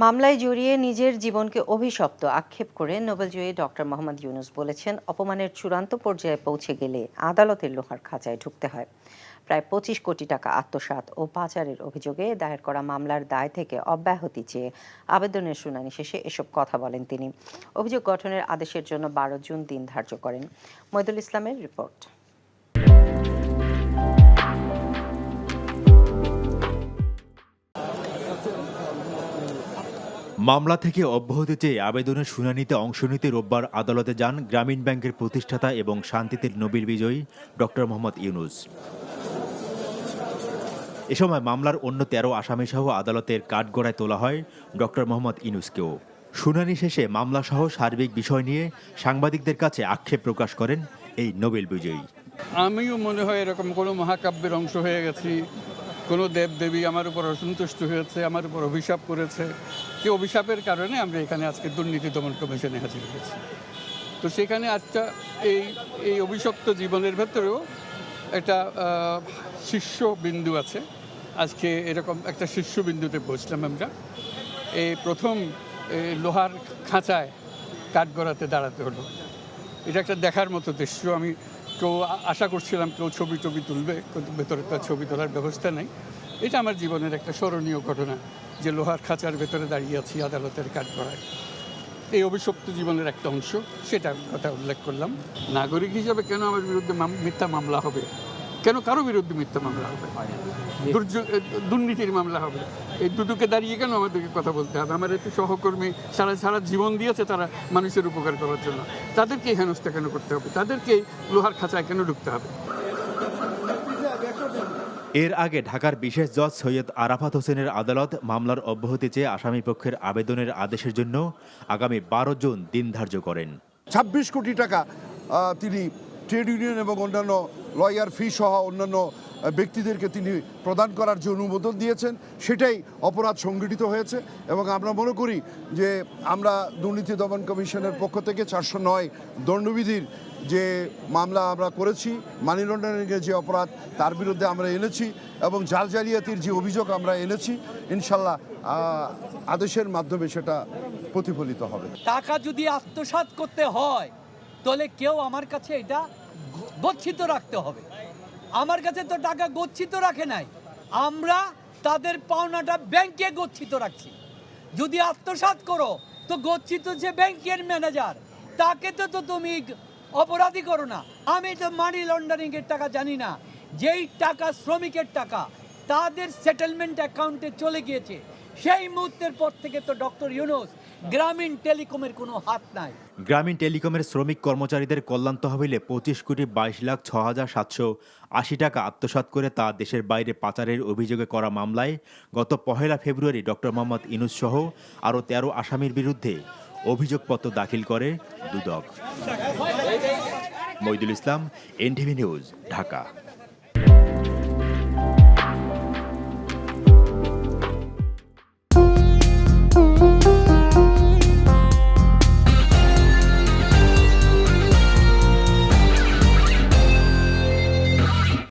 মামলায় জড়িয়ে নিজের জীবনকে অভিশপ্ত আক্ষেপ করে নোবেলজয়ী ডক্টর মোহাম্মদ ইউনূস বলেছেন, অপমানের চূড়ান্ত পর্যায়ে পৌঁছে গেলে আদালতের লোহার খাঁচায় ঢুকতে হয়। প্রায় 25 কোটি টাকা আত্মসাৎ ও পাচারের অভিযোগে দায়ের করা মামলার দায় থেকে অব্যাহতি চেয়ে আবেদনের শুনানি শেষে এসব কথা বলেন তিনি। অভিযোগ গঠনের আদেশের জন্য 12 জুন দিন ধার্য করেন। মইদুল ইসলামের রিপোর্ট। মামলা থেকে অব্যাহতি চেয়ে আবেদনের শুনানিতে অংশ নিতে রোববার আদালতে যান গ্রামীণ ব্যাংকের প্রতিষ্ঠাতা এবং শান্তিতে নোবেল বিজয়ী ডক্টর মোহাম্মদ ইউনূস। এ সময় মামলার অন্য 13 আসামিসহ আদালতের কাঠগড়ায় তোলা হয় ডক্টর মোহাম্মদ ইউনূসকেও। শুনানি শেষে মামলাসহ সার্বিক বিষয় নিয়ে সাংবাদিকদের কাছে আক্ষেপ প্রকাশ করেন এই নোবেল বিজয়ী। আমিও মনে হয় এরকম কোনো মহাকাব্যের অংশ হয়ে গেছি, কোনো দেবদেবী আমার উপর অসন্তুষ্ট হয়েছে, আমার উপর অভিশাপ করেছে। সেই অভিশাপের কারণে আমরা এখানে আজকে দুর্নীতি দমন কমিশনে হাজির হয়েছি। তো সেখানে আজটা এই অভিশপ্ত জীবনের ভেতরেও একটা শীর্ষবিন্দু আছে। আজকে এরকম একটা শীর্ষবিন্দুতে পৌঁছলাম আমরা। এই প্রথম লোহার খাঁচায় কাঠগড়াতে দাঁড়াতে হলো। এটা একটা দেখার মতো দৃশ্য। আমি কেউ আশা করছিলাম কেউ ছবি তুলবে, কিন্তু ভেতরে তার ছবি তোলার ব্যবস্থা নেই। এটা আমার জীবনের একটা স্মরণীয় ঘটনা যে লোহার খাঁচার ভেতরে দাঁড়িয়ে আছি আদালতের কাঠগড়ায়। এই অভিশপ্ত জীবনের একটা অংশ, সেটা কথা উল্লেখ করলাম। নাগরিক হিসাবে কেন আমার বিরুদ্ধে মিথ্যা মামলা হবে? কেন কারো বিরুদ্ধে মিথ্যা মামলা হবে? দুর্নীতির মামলা হবে? এই দুদকে দাঁড়িয়ে কেন আমাদেরকে কথা বলতে হবে? আমার একটু সহকর্মী সারা জীবন দিয়েছে তারা মানুষের উপকার করার জন্য, তাদেরকে হেনস্থা কেন করতে হবে? তাদেরকে লোহার খাঁচায় কেন ঢুকতে হবে? এর আগে ঢাকার বিশেষ জজ সৈয়দ আরাফাত হোসেনের আদালত মামলার অব্যাহতি চেয়ে আসামিপক্ষের আবেদনের আদেশের জন্য আগামী 12 জুন দিন ধার্য করেন। 26 কোটি টাকা তিনি ট্রেড ইউনিয়ন এবং অন্যান্য লয়ার ফি সহ অন্যান্য ব্যক্তিদেরকে তিনি প্রদান করার যে অনুমোদন দিয়েছেন, সেটাই অপরাধ সংগঠিত হয়েছে। এবং আমরা মনে করি যে আমরা দুর্নীতি দমন কমিশনের পক্ষ থেকে 409 দণ্ডবিধির যে মামলা আমরা করেছি, মানি লন্ডারিংয়ের যে অপরাধ তার বিরুদ্ধে আমরা এনেছি এবং জাল জালিয়াতির যে অভিযোগ আমরা এনেছি, ইনশাল্লাহ আদেশের মাধ্যমে সেটা প্রতিফলিত হবে। টাকা যদি আত্মসাৎ করতে হয় তাহলে কেউ আমার কাছে এটা গচ্ছিত রাখতে হবে। আমার কাছে তো টাকা গচ্ছিত রাখে নাই, আমরা তাদের পাওনাটা ব্যাংকে গচ্ছিত রাখছি। যদি আত্মসাৎ করো তো গচ্ছিত যে ব্যাংকের ম্যানেজার, তাকে তো তুমি অপরাধী করো না। আমি তো মানি লন্ডারিং এর টাকা জানি না। যেই টাকা শ্রমিকের টাকা তাদের সেটেলমেন্ট অ্যাকাউন্টে চলে গিয়েছে, সেই মুহূর্তের পর থেকে তো ডক্টর ইউনূস গ্রামীণ টেলিকমের কোনো হাত নাই। গ্রামীণ টেলিকমের শ্রমিক কর্মচারীদের কল্যাণ তহবিলে 25,22,680 টাকা আত্মসাৎ করে তা দেশের বাইরে পাচারের অভিযোগে করা মামলায় গত 1 ফেব্রুয়ারি ডক্টর মোহাম্মদ ইউনূস সহ আরও 13 আসামির বিরুদ্ধে অভিযোগপত্র দাখিল করে দুদক। মইদুল ইসলাম, এনটিভি নিউজ, ঢাকা।